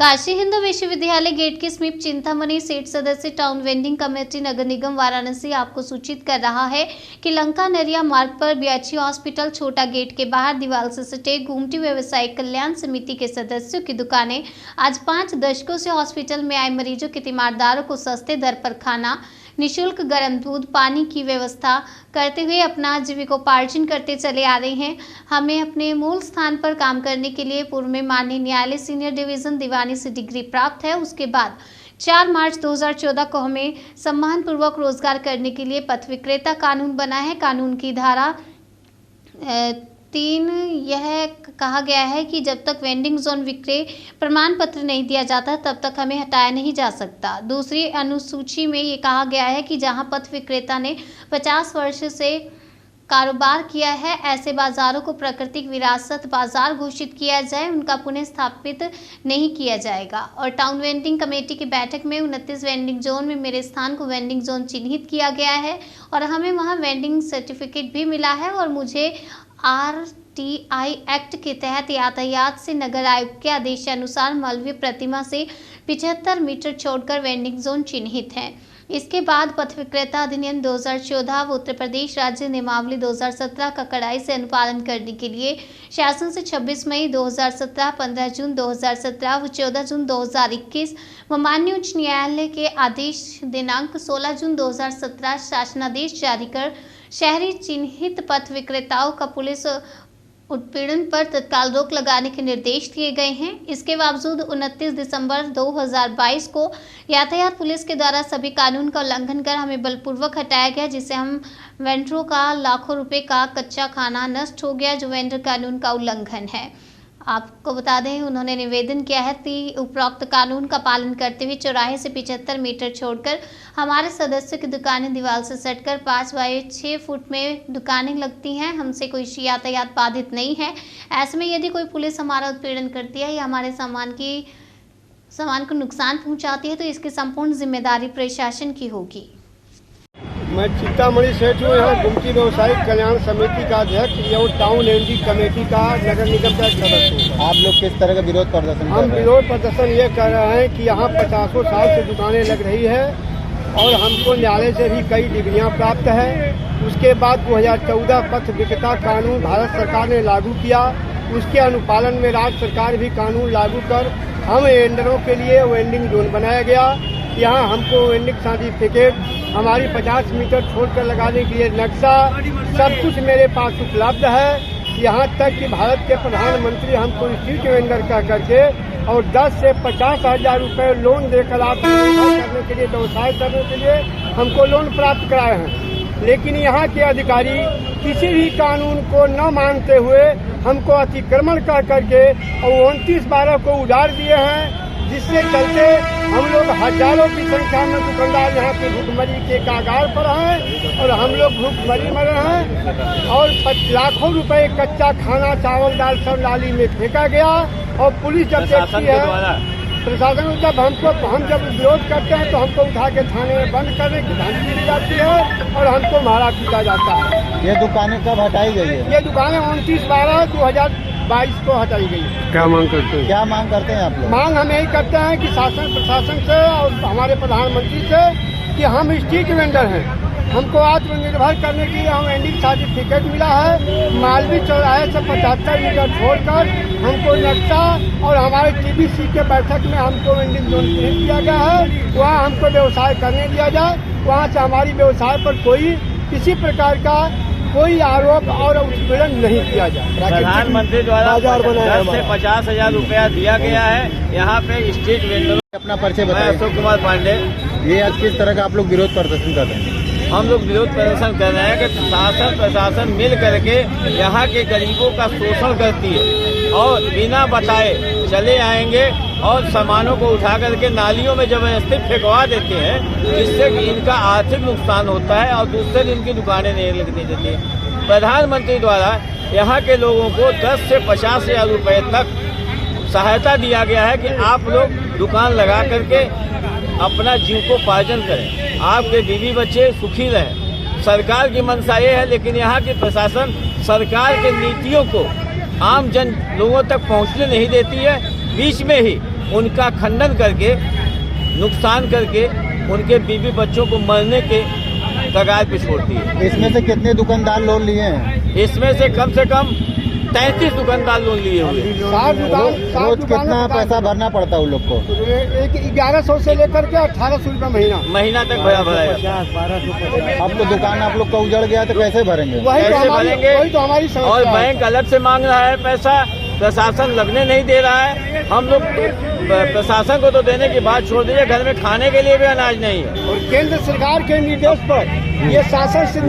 काशी हिंदू विश्वविद्यालय गेट के समीप चिंतामणि सेठ सदस्य टाउन वेंडिंग कमेटी नगर निगम वाराणसी आपको सूचित कर रहा है कि लंका नरिया मार्ग पर बीएचयू हॉस्पिटल छोटा गेट के बाहर दीवार से सटे गुमटी व्यवसायिक कल्याण समिति के सदस्यों की दुकानें आज 5 दशकों से हॉस्पिटल में आए मरीजों के तीमारदारों को सस्ते दर पर खाना, निःशुल्क गर्म दूध, पानी की व्यवस्था करते हुए अपना जीविकोपार्जन करते चले आ रहे हैं। हमें अपने मूल स्थान पर काम करने के लिए पूर्व में माननीय न्यायालय सीनियर डिवीजन दीवानी से डिग्री प्राप्त है। उसके बाद 4 मार्च 2014 को हमें सम्मानपूर्वक रोजगार करने के लिए पथ विक्रेता कानून बना है। कानून की धारा 3 यह कहा गया है कि जब तक वेंडिंग जोन विक्रय प्रमाण पत्र नहीं दिया जाता तब तक हमें हटाया नहीं जा सकता। दूसरी अनुसूची में ये कहा गया है कि जहां पथ विक्रेता ने 50 वर्ष से कारोबार किया है, ऐसे बाजारों को प्राकृतिक विरासत बाजार घोषित किया जाए, उनका पुनः स्थापित नहीं किया जाएगा। और टाउन वेंडिंग कमेटी की बैठक में 29 वेंडिंग जोन में मेरे स्थान को वेंडिंग जोन चिन्हित किया गया है और हमें वहां वेंडिंग सर्टिफिकेट भी मिला है और मुझे RTI एक्ट के तहत यातायात से नगर आयुक्त के आदेशानुसार मालवीय प्रतिमा से 75 मीटर छोड़कर वेंडिंग जोन चिन्हित है। इसके बाद पथ विक्रेता अधिनियम 2014 व उत्तर प्रदेश राज्य नियमावली 2017 का कड़ाई से अनुपालन करने के लिए शासन से 26 मई 2017, 15 जून 2017 व 14 जून 2021 व माननीय उच्च न्यायालय के आदेश दिनांक 16 जून 2017 शासनादेश जारी कर शहरी चिन्हित पथ विक्रेताओं का पुलिस उत्पीड़न पर तत्काल रोक लगाने के निर्देश दिए गए हैं। इसके बावजूद 29 दिसंबर 2022 को यातायात पुलिस के द्वारा सभी कानून का उल्लंघन कर हमें बलपूर्वक हटाया गया, जिससे हम वेंडरों का लाखों रुपए का कच्चा खाना नष्ट हो गया, जो वेंडर कानून का उल्लंघन है। आपको बता दें, उन्होंने निवेदन किया है कि उपरोक्त कानून का पालन करते हुए चौराहे से 75 मीटर छोड़कर हमारे सदस्यों की दुकानें दीवार से सटकर 5 बाय 6 फुट में दुकानें लगती हैं। हमसे कोई यातायात बाधित नहीं है। ऐसे में यदि कोई पुलिस हमारा उत्पीड़न करती है या हमारे सामान को नुकसान पहुंचाती है तो इसकी संपूर्ण जिम्मेदारी प्रशासन की होगी। मैं चिंतामणि सेठ हूँ, यहाँ गुमटी व्यवसायिक कल्याण समिति का अध्यक्ष एवं टाउन वेंडिंग कमेटी का नगर निगम का सदस्य हूँ। आप लोग किस तरह का विरोध प्रदर्शन कर रहे हैं? हम विरोध प्रदर्शन ये कर रहे हैं कि यहाँ 50 साल से दुकानें लग रही है और हमको न्यायालय से भी कई डिग्रियाँ प्राप्त है। उसके बाद 2014 पथ विक्रेता कानून भारत सरकार ने लागू किया, उसके अनुपालन में राज्य सरकार भी कानून लागू कर हम वेंडरों के लिए वेंडिंग जोन बनाया गया। यहाँ हमको वेंडिंग सर्टिफिकेट, हमारी 50 मीटर छोड़कर लगाने के लिए नक्शा, सब कुछ मेरे पास उपलब्ध है। यहाँ तक कि भारत के प्रधानमंत्री हमको स्ट्रीट वेंडर का करके और 10 से 50 हजार रुपये लोन देकर आप करने के लिए, व्यवसाय करने के लिए हमको लोन प्राप्त कराए हैं। लेकिन यहाँ के अधिकारी किसी भी कानून को न मानते हुए हमको अतिक्रमण कर करके और 29/12 को उधार दिए हैं, जिससे चलते हम लोग हजारों की संख्या में दुकानदार यहाँ पे भूखमरी के कागार पर हैं और हम लोग भूखमरी मर रहे हैं और लाखों रुपए कच्चा खाना, चावल, दाल सब नाली में फेंका गया। और पुलिस जब देखती है, प्रशासन जब जब विरोध करते हैं तो हमको उठा के थाने में बंद करने की धमकी दी जाती है और हमको मारा पीटा जाता है। ये दुकानें कब हटाई गई है? ये दुकानें 29/12/2022 को हटाई गई है। क्या मांग करते हैं? क्या मांग करते हैं आप लोग? मांग हम यही करते हैं कि शासन प्रशासन से और हमारे प्रधानमंत्री से कि हम स्ट्रीट वेंडर हैं, हमको आत्मनिर्भर करने के लिए हम वेंडिंग सर्टिफिकेट मिला है। मालवी चौराहे से 75 मीटर छोड़कर हमको नक्शा और हमारे TBC के बैठक में हमको वेंडिंग जोन चिन्हित किया गया है, वहाँ हमको व्यवसाय करने दिया जाए। वहाँ से हमारी व्यवसाय पर किसी प्रकार का कोई आरोप और उत्पीड़न नहीं किया जाए। प्रधानमंत्री द्वारा 10 से 50 हजार रुपया दिया गया है। यहाँ पे स्ट्रीट वेंडर। अपना परिचय बताइए। अशोक कुमार पांडे। ये आज किस तरह का आप लोग विरोध प्रदर्शन कर रहे हैं? हम लोग विरोध प्रदर्शन कर रहे हैं कि शासन प्रशासन मिल करके यहाँ के गरीबों का शोषण करती है और बिना बताए चले आएंगे और सामानों को उठा करके नालियों में जबरदस्ती फेंकवा देते हैं, जिससे कि इनका आर्थिक नुकसान होता है और दूसरे दिन की दुकानें नहीं लगने देती। प्रधानमंत्री द्वारा यहाँ के लोगों को 10 से 50 हजार रुपये तक सहायता दिया गया है कि आप लोग दुकान लगा करके अपना जीविकोपार्जन करें, आपके बीवी बच्चे सुखी रहें। सरकार की मंशा ये है, लेकिन यहाँ की प्रशासन सरकार के नीतियों को आम जन लोगों तक पहुँचने नहीं देती है। बीच में ही उनका खंडन करके, नुकसान करके उनके बीवी बच्चों को मरने के कगार पे छोड़ती है। इसमें से कितने दुकानदार लोन लिए हैं? इसमें से कम 33 दुकानदार लोन लिए हुए हैं। रोज कितना पैसा भरना पड़ता है उन लोग को? एक 1100 से लेकर के 1800 रुपये महीना तक भराएगा। अब तो दुकान आप लोग का उजड़ गया तो कैसे भरेंगे? कैसे भरेंगे? वही तो हमारी समस्या और है। बैंक अलग से मांग रहा है पैसा, प्रशासन लगने नहीं दे रहा है। हम लोग प्रशासन को तो देने की बात छोड़ दीजिए, घर में खाने के लिए भी अनाज नहीं है। और केंद्र सरकार के निर्देश पर ये शासन से